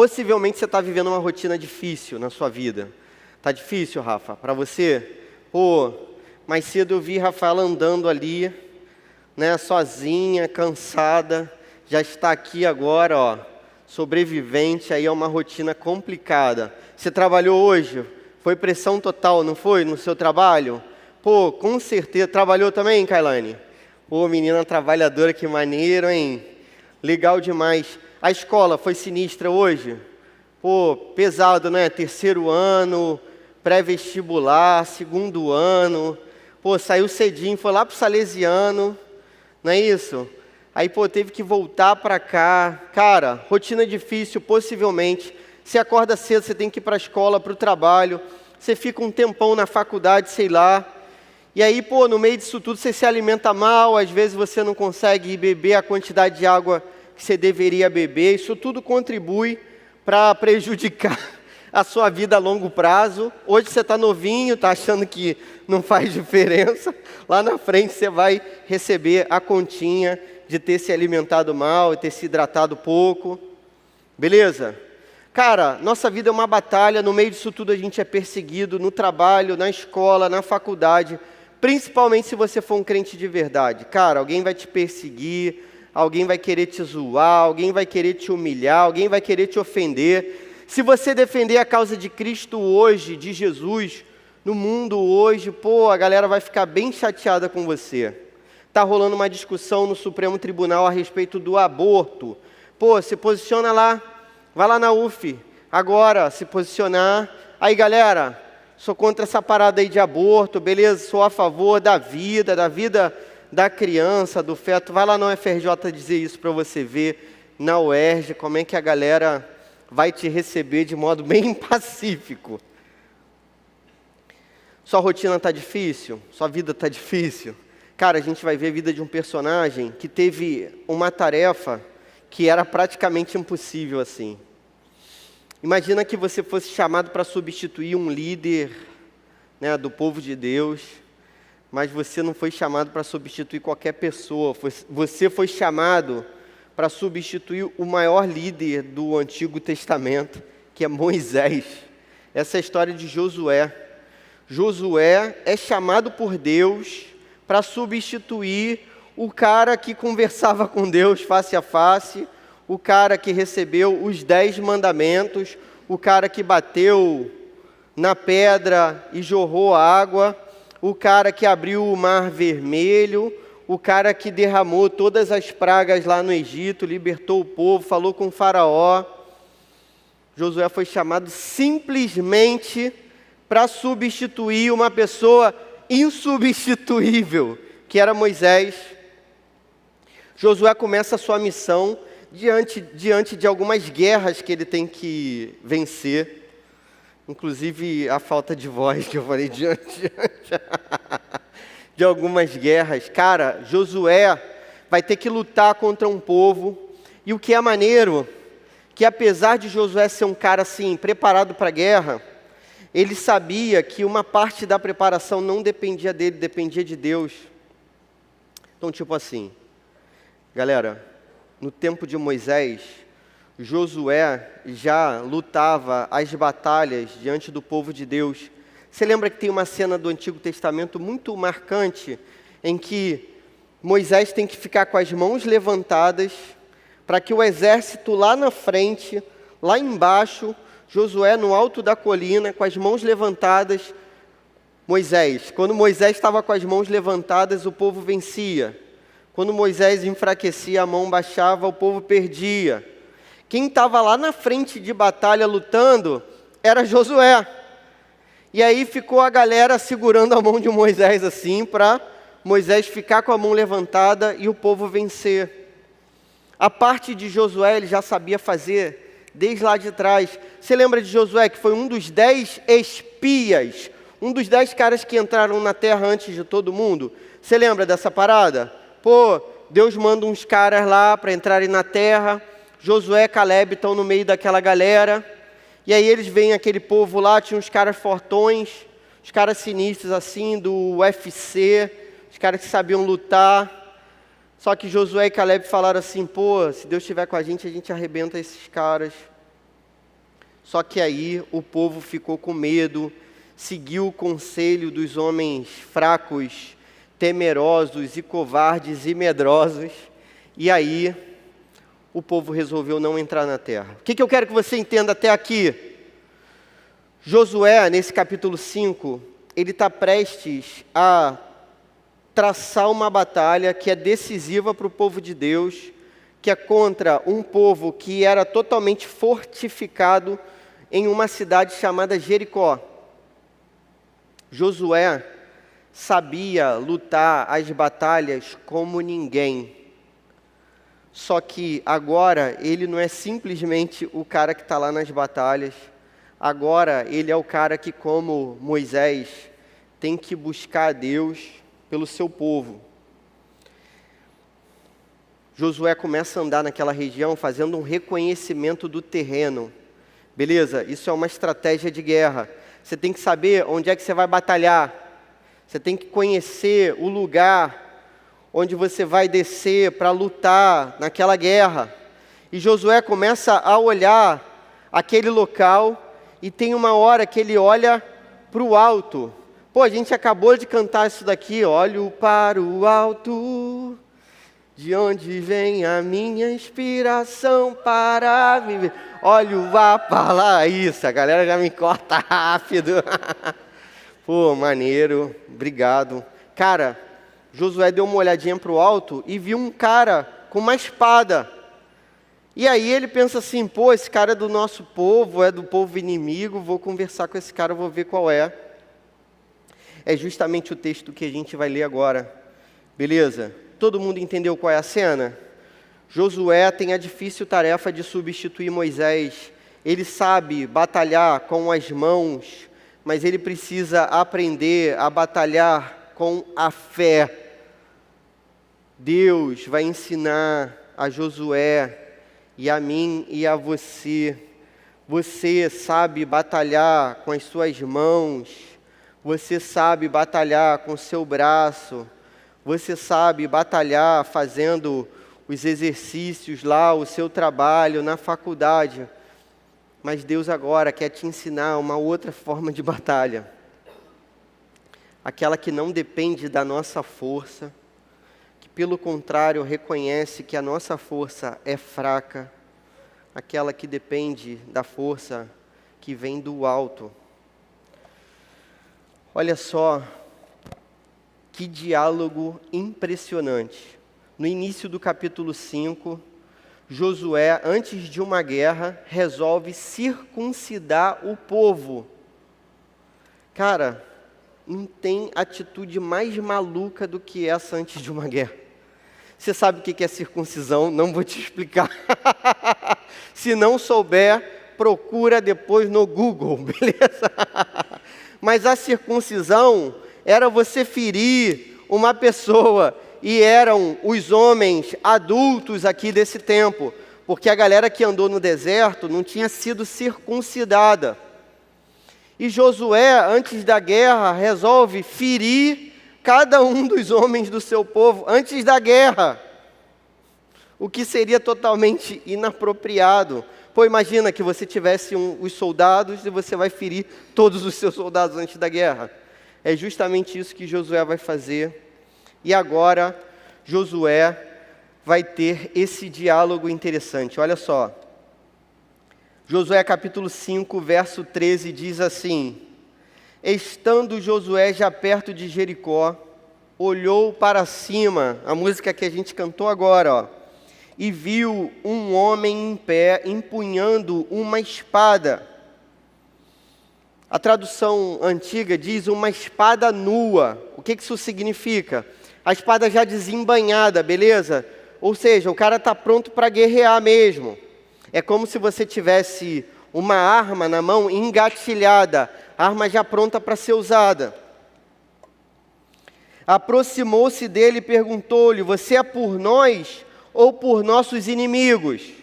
Possivelmente você está vivendo uma rotina difícil na sua vida. Tá difícil, Rafa, para você? Pô, mais cedo eu vi Rafaela andando ali, né, sozinha, cansada, já está aqui agora, ó, sobrevivente, aí é uma rotina complicada. Você trabalhou hoje? Foi pressão total, não foi, no seu trabalho? Pô, com certeza. Trabalhou também, Kailane? Pô, menina trabalhadora, que maneiro, hein? Legal demais. A escola foi sinistra hoje? Pô, pesado, né? Terceiro ano, pré-vestibular, segundo ano. Pô, saiu cedinho, foi lá pro Salesiano, não é isso? Aí, pô, teve que voltar para cá. Cara, rotina difícil, possivelmente. Você acorda cedo, você tem que ir para a escola, para o trabalho. Você fica um tempão na faculdade, sei lá. E aí, pô, no meio disso tudo, você se alimenta mal. Às vezes você não consegue beber a quantidade de água que você deveria beber. Isso tudo contribui para prejudicar a sua vida a longo prazo. Hoje você está novinho, está achando que não faz diferença. Lá na frente você vai receber a continha de ter se alimentado mal e ter se hidratado pouco. Beleza? Cara, nossa vida é uma batalha. No meio disso tudo a gente é perseguido no trabalho, na escola, na faculdade. Principalmente se você for um crente de verdade. Cara, alguém vai te perseguir, alguém vai querer te zoar, alguém vai querer te humilhar, alguém vai querer te ofender. Se você defender a causa de Cristo hoje, de Jesus, no mundo hoje, pô, a galera vai ficar bem chateada com você. Está rolando uma discussão no Supremo Tribunal a respeito do aborto. Pô, se posiciona lá, vai lá na UF, agora, se posicionar. Aí, galera, sou contra essa parada aí de aborto, beleza? Sou a favor da vida da criança, do feto. Vai lá na UFRJ dizer isso para você ver, na UERJ, como é que a galera vai te receber de modo bem pacífico. Sua rotina está difícil? Sua vida está difícil? Cara, a gente vai ver a vida de um personagem que teve uma tarefa que era praticamente impossível assim. Imagina que você fosse chamado para substituir um líder, né, do povo de Deus, mas você não foi chamado para substituir qualquer pessoa. Você foi chamado para substituir o maior líder do Antigo Testamento, que é Moisés. Essa é a história de Josué. Josué é chamado por Deus para substituir o cara que conversava com Deus face a face, o cara que recebeu os 10 mandamentos, o cara que bateu na pedra e jorrou água, o cara que abriu o mar vermelho, o cara que derramou todas as pragas lá no Egito, libertou o povo, falou com o faraó. Josué foi chamado simplesmente para substituir uma pessoa insubstituível, que era Moisés. Josué começa a sua missão diante de algumas guerras que ele tem que vencer. Inclusive a falta de voz que eu falei diante de algumas guerras. Cara, Josué vai ter que lutar contra um povo. E o que é maneiro, que apesar de Josué ser um cara assim, preparado para a guerra, ele sabia que uma parte da preparação não dependia dele, dependia de Deus. Então, tipo assim, galera, no tempo de Moisés, Josué já lutava as batalhas diante do povo de Deus. Você lembra que tem uma cena do Antigo Testamento muito marcante, em que Moisés tem que ficar com as mãos levantadas, para que o exército lá na frente, lá embaixo, Josué no alto da colina, com as mãos levantadas, quando Moisés estava com as mãos levantadas, o povo vencia. Quando Moisés enfraquecia, a mão baixava, o povo perdia. Quem estava lá na frente de batalha lutando era Josué. E aí ficou a galera segurando a mão de Moisés assim, para Moisés ficar com a mão levantada e o povo vencer. A parte de Josué ele já sabia fazer desde lá de trás. Você lembra de Josué, que foi um dos 10 espias, um dos 10 caras que entraram na terra antes de todo mundo? Você lembra dessa parada? Pô, Deus manda uns caras lá para entrarem na terra, Josué e Caleb estão no meio daquela galera, e aí eles veem aquele povo lá, tinha uns caras fortões, os caras sinistros assim, do UFC, os caras que sabiam lutar. Só que Josué e Caleb falaram assim, pô, se Deus estiver com a gente arrebenta esses caras. Só que aí o povo ficou com medo, seguiu o conselho dos homens fracos, temerosos e covardes e medrosos, e aí o povo resolveu não entrar na terra. O que eu quero que você entenda até aqui? Josué, nesse capítulo 5, ele está prestes a traçar uma batalha que é decisiva para o povo de Deus, que é contra um povo que era totalmente fortificado em uma cidade chamada Jericó. Josué sabia lutar as batalhas como ninguém. Só que agora ele não é simplesmente o cara que está lá nas batalhas. Agora ele é o cara que, como Moisés, tem que buscar a Deus pelo seu povo. Josué começa a andar naquela região fazendo um reconhecimento do terreno. Beleza? Isso é uma estratégia de guerra. Você tem que saber onde é que você vai batalhar. Você tem que conhecer o lugar onde você vai descer para lutar naquela guerra. E Josué começa a olhar aquele local e tem uma hora que ele olha para o alto. Pô, a gente acabou de cantar isso daqui. Olho para o alto, de onde vem a minha inspiração para viver. Olho para lá. Isso, a galera já me corta rápido. Pô, maneiro, obrigado. Cara, Josué deu uma olhadinha para o alto e viu um cara com uma espada. E aí ele pensa assim, pô, esse cara é do nosso povo, é do povo inimigo, vou conversar com esse cara, vou ver qual é. É justamente o texto que a gente vai ler agora. Beleza? Todo mundo entendeu qual é a cena? Josué tem a difícil tarefa de substituir Moisés. Ele sabe batalhar com as mãos, mas ele precisa aprender a batalhar com a fé. Deus vai ensinar a Josué e a mim e a você. Você sabe batalhar com as suas mãos, você sabe batalhar com o seu braço, você sabe batalhar fazendo os exercícios lá, o seu trabalho na faculdade. Mas Deus agora quer te ensinar uma outra forma de batalha. Aquela que não depende da nossa força, que pelo contrário reconhece que a nossa força é fraca. Aquela que depende da força que vem do alto. Olha só, que diálogo impressionante. No início do capítulo 5, Josué, antes de uma guerra, resolve circuncidar o povo. Cara, não tem atitude mais maluca do que essa antes de uma guerra. Você sabe o que é circuncisão? Não vou te explicar. Se não souber, procura depois no Google, beleza? Mas a circuncisão era você ferir uma pessoa, e eram os homens adultos aqui desse tempo, porque a galera que andou no deserto não tinha sido circuncidada. E Josué, antes da guerra, resolve ferir cada um dos homens do seu povo, antes da guerra, o que seria totalmente inapropriado. Pô, imagina que você tivesse os soldados e você vai ferir todos os seus soldados antes da guerra. É justamente isso que Josué vai fazer. E agora, Josué vai ter esse diálogo interessante. Olha só. Josué capítulo 5, verso 13 diz assim: estando Josué já perto de Jericó, olhou para cima, a música que a gente cantou agora, ó, e viu um homem em pé, empunhando uma espada. A tradução antiga diz uma espada nua. O que isso significa? A espada já desembainhada, beleza? Ou seja, o cara está pronto para guerrear mesmo. É como se você tivesse uma arma na mão engatilhada, a arma já pronta para ser usada. Aproximou-se dele e perguntou-lhe: você é por nós ou por nossos inimigos?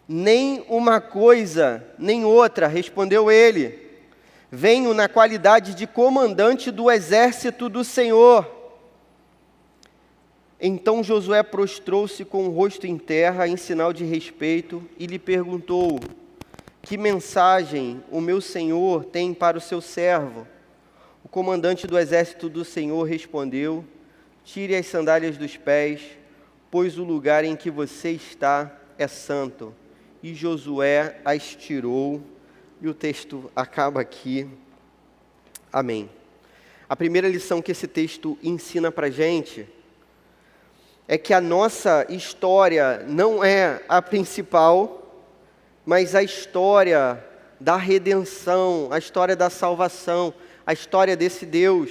Nem uma coisa, nem outra, respondeu ele. Venho na qualidade de comandante do exército do Senhor. Então Josué prostrou-se com o rosto em terra, em sinal de respeito, e lhe perguntou: que mensagem o meu senhor tem para o seu servo? O comandante do exército do Senhor respondeu: tire as sandálias dos pés, pois o lugar em que você está é santo. E Josué as tirou. E o texto acaba aqui. Amém. A primeira lição que esse texto ensina para a gente é que a nossa história não é a principal, mas a história da redenção, a história da salvação, a história desse Deus.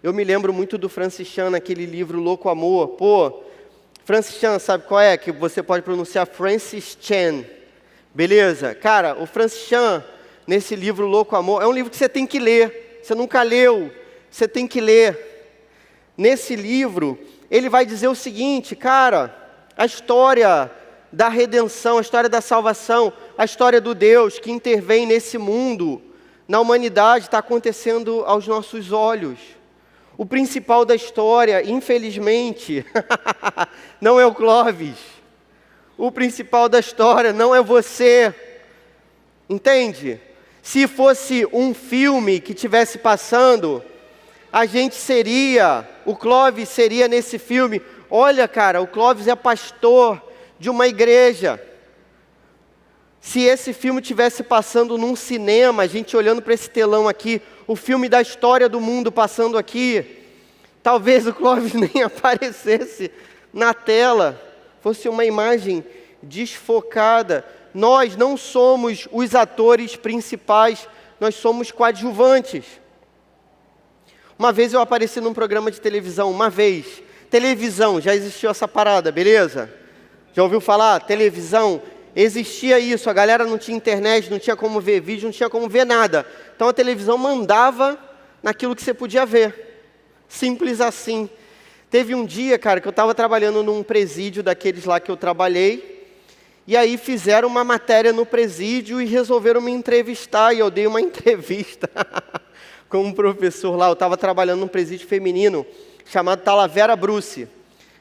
Eu me lembro muito do Francis Chan, naquele livro Louco Amor. Pô, Francis Chan, sabe qual é? Que você pode pronunciar Francis Chan. Beleza? Cara, o Francis Chan, nesse livro Louco Amor, é um livro que você tem que ler. Você nunca leu, você tem que ler. Nesse livro, ele vai dizer o seguinte, cara, a história da redenção, a história da salvação, a história do Deus que intervém nesse mundo, na humanidade, está acontecendo aos nossos olhos. O principal da história, infelizmente, não é o Clóvis. O principal da história não é você. Entende? Se fosse um filme que estivesse passando, a gente seria, o Clóvis seria nesse filme. Olha, cara, o Clóvis é pastor de uma igreja. Se esse filme estivesse passando num cinema, a gente olhando para esse telão aqui, o filme da história do mundo passando aqui, talvez o Clóvis nem aparecesse na tela, fosse uma imagem desfocada. Nós não somos os atores principais, nós somos coadjuvantes. Uma vez eu apareci num programa de televisão, televisão, já existiu essa parada, beleza? Já ouviu falar? Televisão, existia isso, a galera não tinha internet, não tinha como ver vídeo, não tinha como ver nada. Então a televisão mandava naquilo que você podia ver. Simples assim. Teve um dia, cara, que eu estava trabalhando num presídio daqueles lá que eu trabalhei, e aí fizeram uma matéria no presídio e resolveram me entrevistar, e eu dei uma entrevista com um professor lá. Eu estava trabalhando num presídio feminino chamado Talavera Bruce.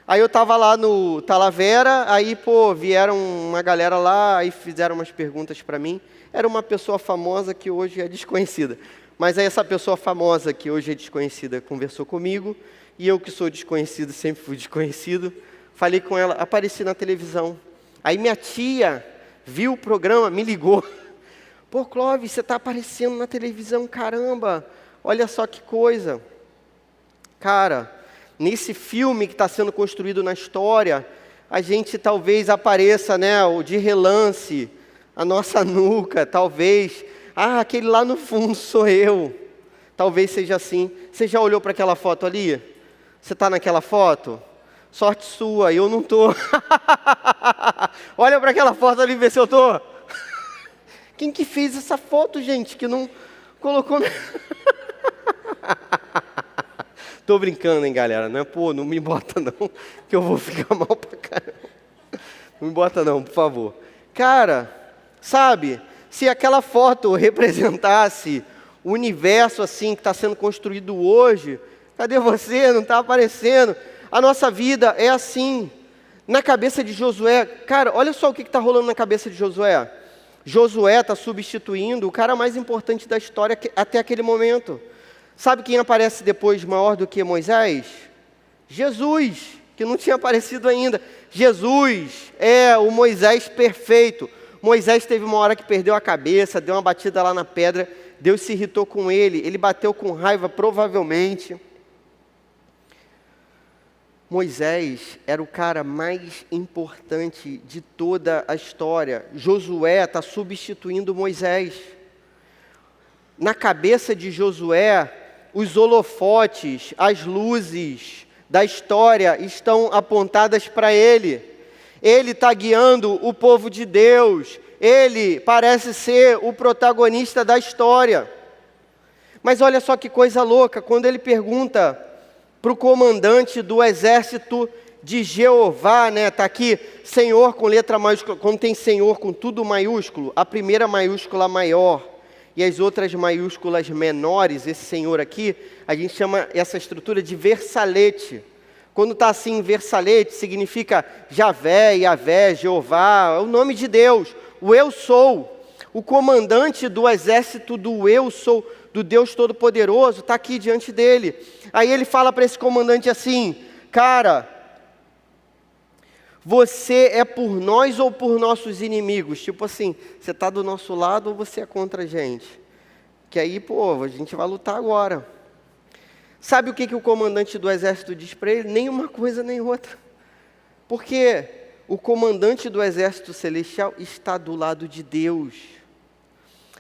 Aí eu estava lá no Talavera, aí, vieram uma galera lá, aí fizeram umas perguntas para mim. Era uma pessoa famosa que hoje é desconhecida. Mas aí essa pessoa famosa que hoje é desconhecida conversou comigo, e eu que sou desconhecido, sempre fui desconhecido, falei com ela, apareci na televisão. Aí minha tia viu o programa, me ligou. Pô, Clóvis, você está aparecendo na televisão, caramba, olha só que coisa. Cara, nesse filme que está sendo construído na história, a gente talvez apareça, né, de relance, a nossa nuca, talvez. Ah, aquele lá no fundo sou eu. Talvez seja assim. Você já olhou para aquela foto ali? Você está naquela foto? Sorte sua, eu não estou. Olha para aquela foto ali e vê se eu estou. Quem que fez essa foto, gente, que não colocou... Tô brincando, hein, galera, não é, não me bota não, que eu vou ficar mal pra caramba. Não me bota não, por favor. Cara, sabe, se aquela foto representasse o universo assim que está sendo construído hoje, cadê você? Não está aparecendo. A nossa vida é assim. Na cabeça de Josué, cara, olha só o que está rolando na cabeça de Josué. Josué está substituindo o cara mais importante da história até aquele momento. Sabe quem aparece depois maior do que Moisés? Jesus, que não tinha aparecido ainda. Jesus é o Moisés perfeito. Moisés teve uma hora que perdeu a cabeça, deu uma batida lá na pedra, Deus se irritou com ele bateu com raiva provavelmente. Moisés era o cara mais importante de toda a história. Josué está substituindo Moisés. Na cabeça de Josué, os holofotes, as luzes da história estão apontadas para ele. Ele está guiando o povo de Deus. Ele parece ser o protagonista da história. Mas olha só que coisa louca, quando ele pergunta para o comandante do exército de Jeová, né? Está aqui, Senhor com letra maiúscula, quando tem Senhor com tudo maiúsculo, a primeira maiúscula maior e as outras maiúsculas menores, esse Senhor aqui, a gente chama essa estrutura de versalete. Quando está assim em versalete, significa Javé, Yavé, Jeová, é o nome de Deus, o eu sou. O comandante do exército do eu sou, do Deus Todo-Poderoso, está aqui diante dele. Aí ele fala para esse comandante assim: cara, você é por nós ou por nossos inimigos? Tipo assim, você está do nosso lado ou você é contra a gente? Que aí, pô, a gente vai lutar agora. Sabe o que o comandante do exército diz para ele? Nem uma coisa nem outra. Porque o comandante do exército celestial está do lado de Deus.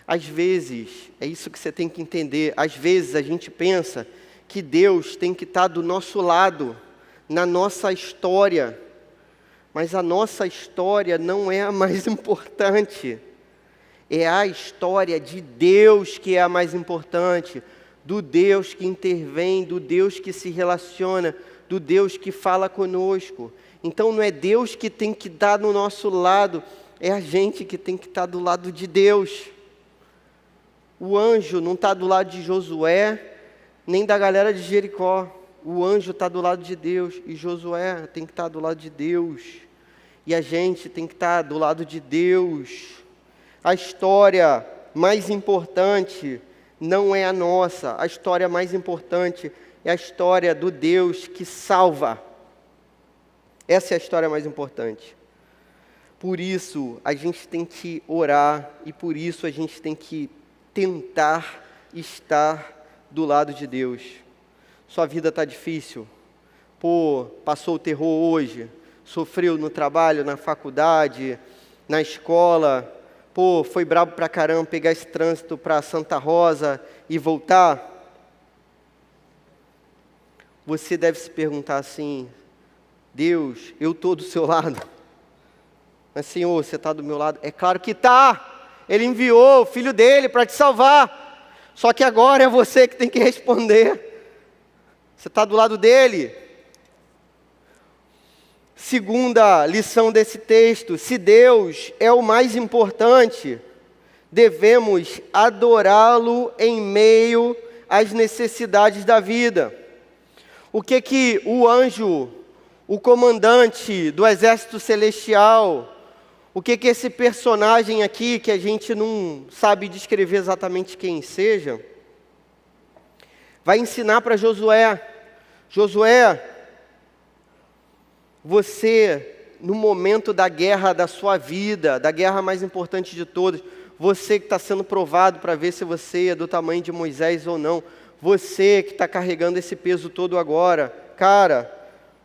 Às vezes, é isso que você tem que entender, às vezes a gente pensa que Deus tem que estar do nosso lado, na nossa história. Mas a nossa história não é a mais importante. É a história de Deus que é a mais importante. Do Deus que intervém, do Deus que se relaciona, do Deus que fala conosco. Então não é Deus que tem que estar no nosso lado, é a gente que tem que estar do lado de Deus. O anjo não está do lado de Josué, nem da galera de Jericó. O anjo está do lado de Deus e Josué tem que estar do lado de Deus. E a gente tem que estar do lado de Deus. A história mais importante não é a nossa. A história mais importante é a história do Deus que salva. Essa é a história mais importante. Por isso, a gente tem que orar e por isso a gente tem que tentar estar do lado de Deus. Sua vida está difícil? Pô, passou o terror hoje? Sofreu no trabalho, na faculdade, na escola? Pô, foi brabo pra caramba pegar esse trânsito para Santa Rosa e voltar? Você deve se perguntar assim: Deus, eu estou do seu lado? Mas Senhor, você está do meu lado? É claro que está. Ele enviou o Filho dele para te salvar. Só que agora é você que tem que responder. Você está do lado dele. Segunda lição desse texto: se Deus é o mais importante, devemos adorá-lo em meio às necessidades da vida. O que o anjo, o comandante do exército celestial, o que esse personagem aqui, que a gente não sabe descrever exatamente quem seja, vai ensinar para Josué? Josué, você, no momento da guerra da sua vida, da guerra mais importante de todas, você que está sendo provado para ver se você é do tamanho de Moisés ou não, você que está carregando esse peso todo agora, cara,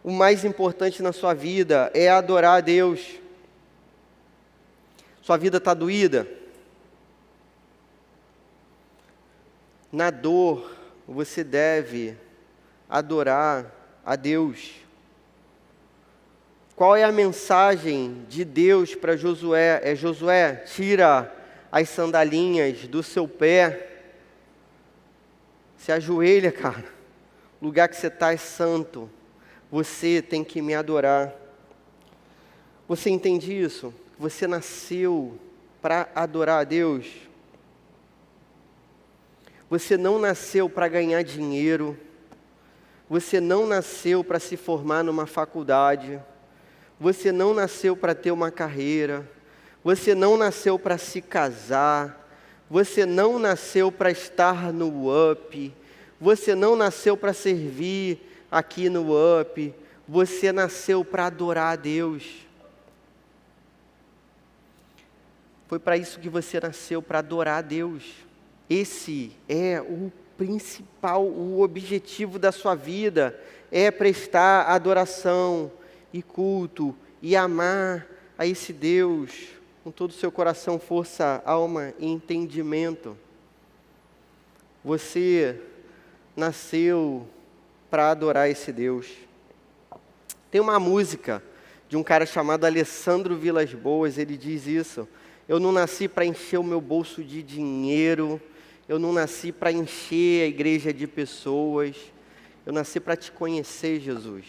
o mais importante na sua vida é adorar a Deus. Sua vida está doída? Na dor, você deve adorar a Deus. Qual é a mensagem de Deus para Josué? É: Josué, tira as sandalinhas do seu pé, se ajoelha, cara. O lugar que você está é santo. Você tem que me adorar. Você entende isso? Você nasceu para adorar a Deus. Você não nasceu para ganhar dinheiro. Você não nasceu para se formar numa faculdade. Você não nasceu para ter uma carreira. Você não nasceu para se casar. Você não nasceu para estar no UP. Você não nasceu para servir aqui no UP. Você nasceu para adorar a Deus. Foi para isso que você nasceu, para adorar a Deus. Esse é o principal, o objetivo da sua vida, é prestar adoração e culto e amar a esse Deus com todo o seu coração, força, alma e entendimento. Você nasceu para adorar esse Deus. Tem uma música de um cara chamado Alessandro Vilas Boas, ele diz isso: eu não nasci para encher o meu bolso de dinheiro, eu não nasci para encher a igreja de pessoas, eu nasci para te conhecer, Jesus.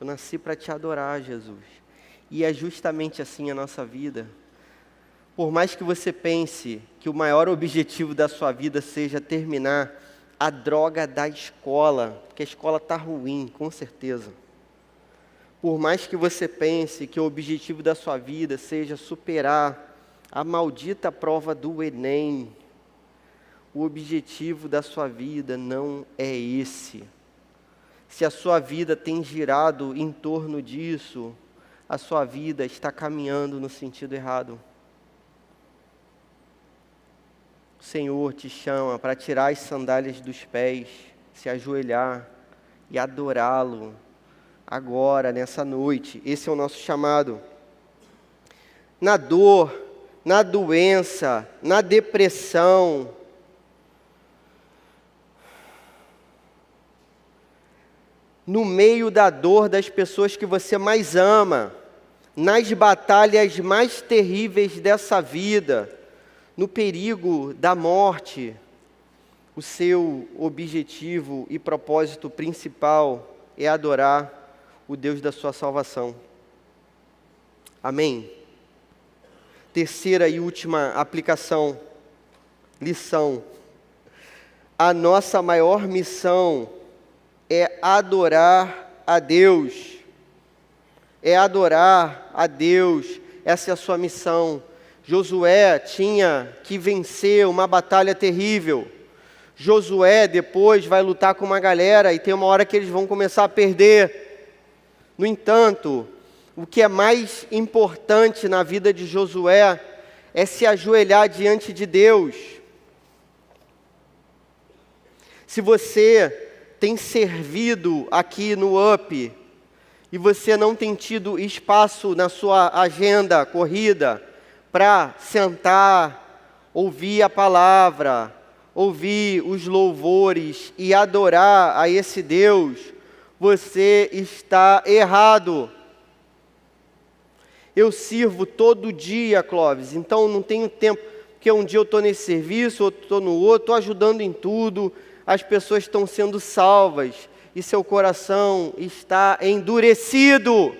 Eu nasci para te adorar, Jesus. E é justamente assim a nossa vida. Por mais que você pense que o maior objetivo da sua vida seja terminar a droga da escola, porque a escola está ruim, com certeza. Por mais que você pense que o objetivo da sua vida seja superar a maldita prova do Enem. O objetivo da sua vida não é esse. Se a sua vida tem girado em torno disso, a sua vida está caminhando no sentido errado. O Senhor te chama para tirar as sandálias dos pés, se ajoelhar e adorá-lo agora, nessa noite. Esse é o nosso chamado. Na dor, na doença, na depressão, no meio da dor das pessoas que você mais ama, nas batalhas mais terríveis dessa vida, no perigo da morte, o seu objetivo e propósito principal é adorar o Deus da sua salvação. Amém? Terceira e última aplicação, lição. A nossa maior missão é adorar a Deus. É adorar a Deus. Essa é a sua missão. Josué tinha que vencer uma batalha terrível. Josué depois vai lutar com uma galera e tem uma hora que eles vão começar a perder. No entanto, o que é mais importante na vida de Josué é se ajoelhar diante de Deus. Se você tem servido aqui no UP e você não tem tido espaço na sua agenda corrida para sentar, ouvir a palavra, ouvir os louvores e adorar a esse Deus, você está errado. Eu sirvo todo dia, Clóvis, então não tenho tempo, porque um dia eu estou nesse serviço, outro estou no outro, estou ajudando em tudo, as pessoas estão sendo salvas e seu coração está endurecido.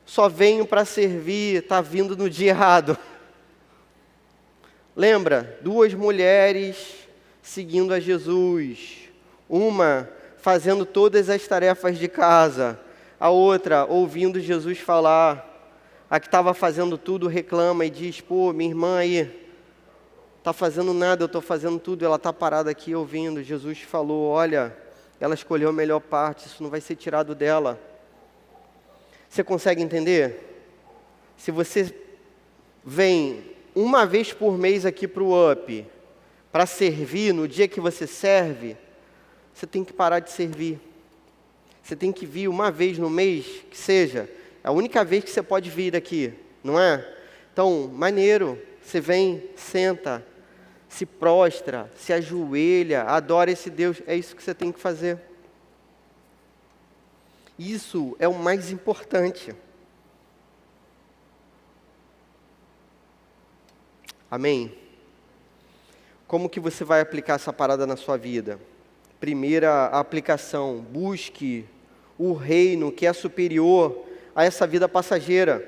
Só venho para servir, está vindo no dia errado. Lembra? 2 mulheres seguindo a Jesus. Uma fazendo todas as tarefas de casa. A outra ouvindo Jesus falar. A que estava fazendo tudo reclama e diz: pô, minha irmã aí está fazendo nada, eu estou fazendo tudo. Ela está parada aqui ouvindo. Jesus falou: olha, ela escolheu a melhor parte, isso não vai ser tirado dela. Você consegue entender? Se você vem uma vez por mês aqui para o UP, para servir, no dia que você serve, você tem que parar de servir. Você tem que vir uma vez no mês, que seja, a única vez que você pode vir aqui, não é? Então, maneiro, você vem, senta, se prostra, se ajoelha, adora esse Deus, é isso que você tem que fazer. Isso é o mais importante. Amém? Como que você vai aplicar essa parada na sua vida? Primeira aplicação: busque o reino que é superior a essa vida passageira.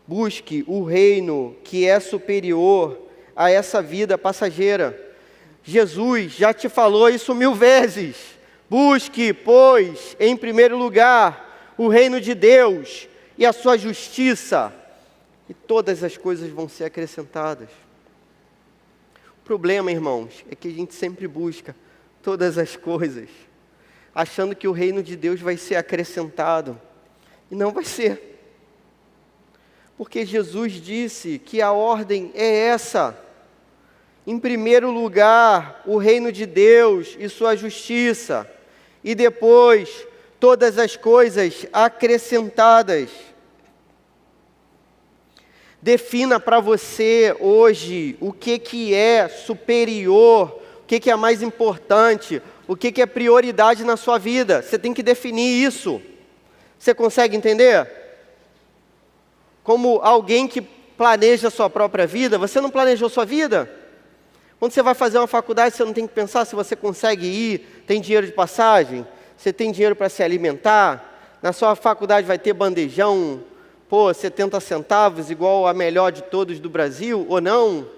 Busque o reino que é superior a essa vida passageira. Jesus já te falou isso 1000 vezes. Busque, pois, em primeiro lugar, o reino de Deus e a sua justiça, e todas as coisas vão ser acrescentadas. O problema, irmãos, é que a gente sempre busca todas as coisas, achando que o reino de Deus vai ser acrescentado, e não vai ser. Porque Jesus disse que a ordem é essa: em primeiro lugar, o reino de Deus e sua justiça, e depois todas as coisas acrescentadas. Defina para você hoje o que é superior, o que é mais importante, o que é prioridade na sua vida. Você tem que definir isso. Você consegue entender? Como alguém que planeja a sua própria vida, você não planejou sua vida? Quando você vai fazer uma faculdade, você não tem que pensar se você consegue ir, tem dinheiro de passagem, você tem dinheiro para se alimentar, na sua faculdade vai ter bandejão, 70 centavos, igual a melhor de todos do Brasil, ou não?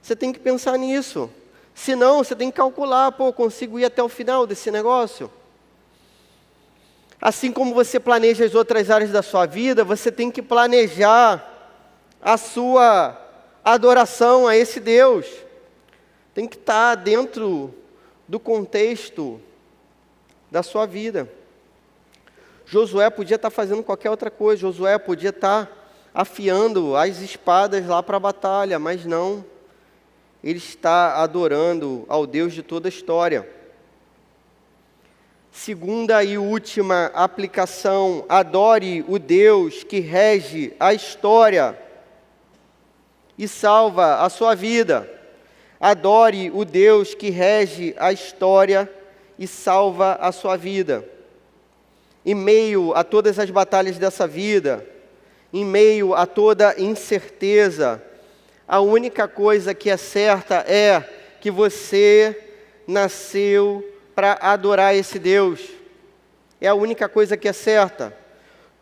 Você tem que pensar nisso. Se não, você tem que calcular, consigo ir até o final desse negócio? Assim como você planeja as outras áreas da sua vida, você tem que planejar a sua adoração a esse Deus. Tem que estar dentro do contexto da sua vida. Josué podia estar fazendo qualquer outra coisa, Josué podia estar afiando as espadas lá para a batalha, mas não. Ele está adorando ao Deus de toda a história. Segunda e última aplicação: adore o Deus que rege a história e salva a sua vida. Adore o Deus que rege a história e salva a sua vida. Em meio a todas as batalhas dessa vida, em meio a toda incerteza, a única coisa que é certa é que você nasceu para adorar esse Deus. É a única coisa que é certa.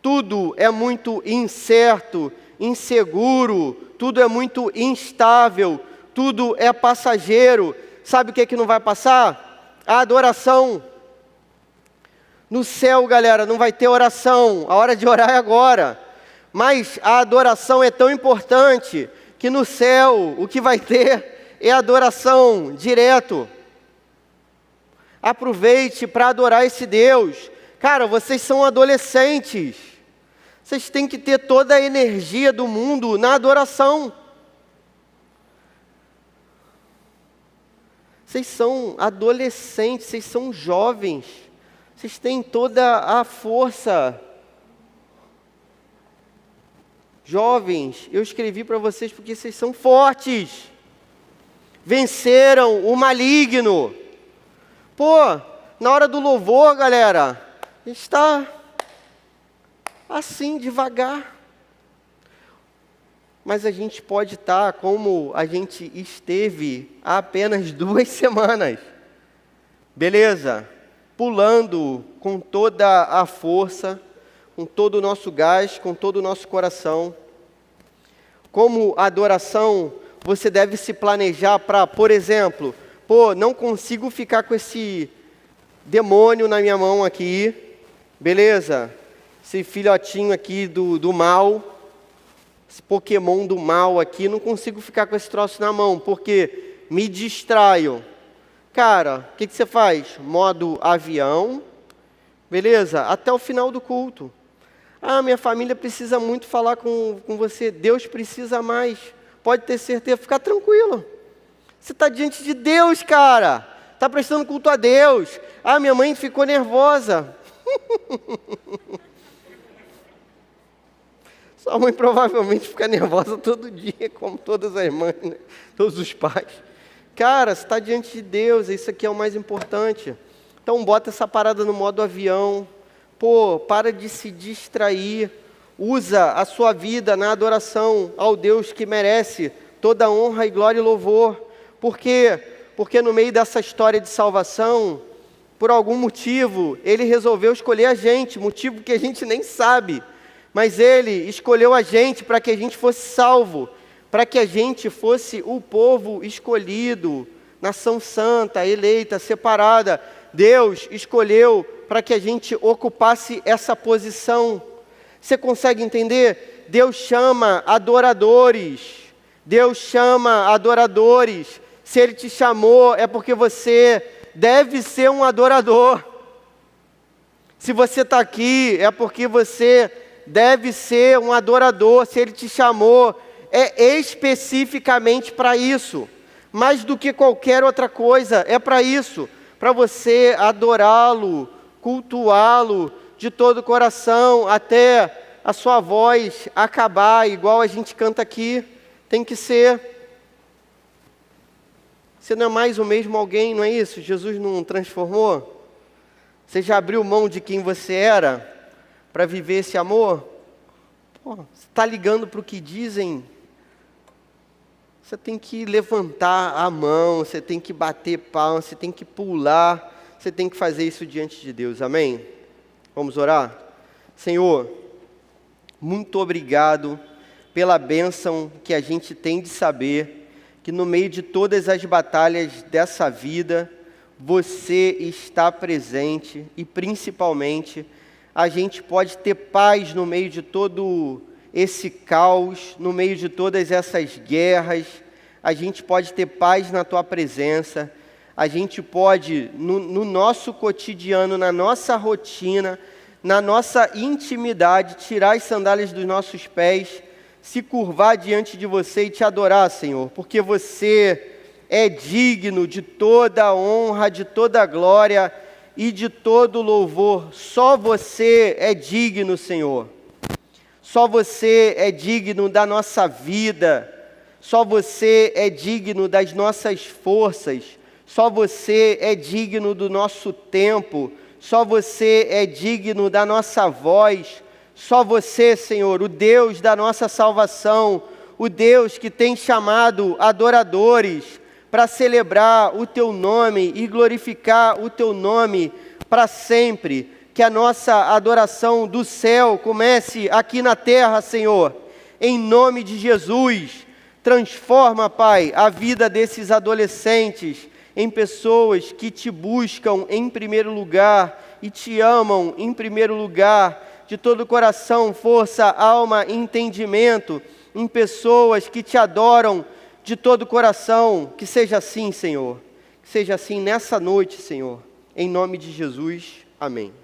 Tudo é muito incerto, inseguro, tudo é muito instável, tudo é passageiro. Sabe o que é que não vai passar? A adoração. No céu, galera, não vai ter oração, a hora de orar é agora. Mas a adoração é tão importante que no céu o que vai ter é adoração direto. Aproveite para adorar esse Deus. Cara, vocês são adolescentes. Vocês têm que ter toda a energia do mundo na adoração. Vocês são adolescentes, vocês são jovens. Vocês têm toda a força. Jovens, eu escrevi para vocês porque vocês são fortes. Venceram o maligno. Pô, na hora do louvor, galera, está assim, devagar. Mas a gente pode estar como a gente esteve há apenas 2 semanas. Beleza? Pulando com toda a força, com todo o nosso gás, com todo o nosso coração. Como adoração, você deve se planejar para, por exemplo, não consigo ficar com esse demônio na minha mão aqui, beleza? Esse filhotinho aqui do mal, esse Pokémon do mal aqui, não consigo ficar com esse troço na mão, porque me distraio. Cara, o que você faz? Modo avião, beleza? Até o final do culto. Ah, minha família precisa muito falar com você. Deus precisa mais. Pode ter certeza, fica tranquilo. Você está diante de Deus, cara. Está prestando culto a Deus. Ah, minha mãe ficou nervosa. Sua mãe provavelmente fica nervosa todo dia, como todas as mães, né? Todos os pais. Cara, você está diante de Deus, isso aqui é o mais importante. Então bota essa parada no modo avião. Para de se distrair. Usa a sua vida na adoração ao Deus que merece toda honra e glória e louvor. Por quê? Porque no meio dessa história de salvação, por algum motivo, Ele resolveu escolher a gente, motivo que a gente nem sabe. Mas Ele escolheu a gente para que a gente fosse salvo, para que a gente fosse o povo escolhido, nação santa, eleita, separada. Deus escolheu para que a gente ocupasse essa posição. Você consegue entender? Deus chama adoradores. Deus chama adoradores. Se Ele te chamou, é porque você deve ser um adorador. Se você está aqui, é porque você deve ser um adorador. Se Ele te chamou, é especificamente para isso. Mais do que qualquer outra coisa, é para isso. Para você adorá-lo, cultuá-lo de todo o coração, até a sua voz acabar, igual a gente canta aqui. Tem que ser. Você não é mais o mesmo alguém, não é isso? Jesus não transformou? Você já abriu mão de quem você era para viver esse amor? Você está ligando para o que dizem? Você tem que levantar a mão, você tem que bater palma, você tem que pular, você tem que fazer isso diante de Deus, amém? Vamos orar? Senhor, muito obrigado pela bênção que a gente tem de saber que no meio de todas as batalhas dessa vida, você está presente e principalmente a gente pode ter paz no meio de todo esse caos, no meio de todas essas guerras. A gente pode ter paz na Tua presença. A gente pode, no nosso cotidiano, na nossa rotina, na nossa intimidade, tirar as sandálias dos nossos pés, se curvar diante de Você e Te adorar, Senhor, porque Você é digno de toda a honra, de toda a glória e de todo o louvor. Só Você é digno, Senhor. Só Você é digno da nossa vida. Só Você é digno das nossas forças. Só Você é digno do nosso tempo. Só Você é digno da nossa voz. Só Você, Senhor, o Deus da nossa salvação, o Deus que tem chamado adoradores para celebrar o Teu nome e glorificar o Teu nome para sempre. Que a nossa adoração do céu comece aqui na terra, Senhor. Em nome de Jesus, transforma, Pai, a vida desses adolescentes em pessoas que Te buscam em primeiro lugar e Te amam em primeiro lugar, de todo o coração, força, alma e entendimento, em pessoas que Te adoram de todo o coração. Que seja assim, Senhor. Que seja assim nessa noite, Senhor. Em nome de Jesus. Amém.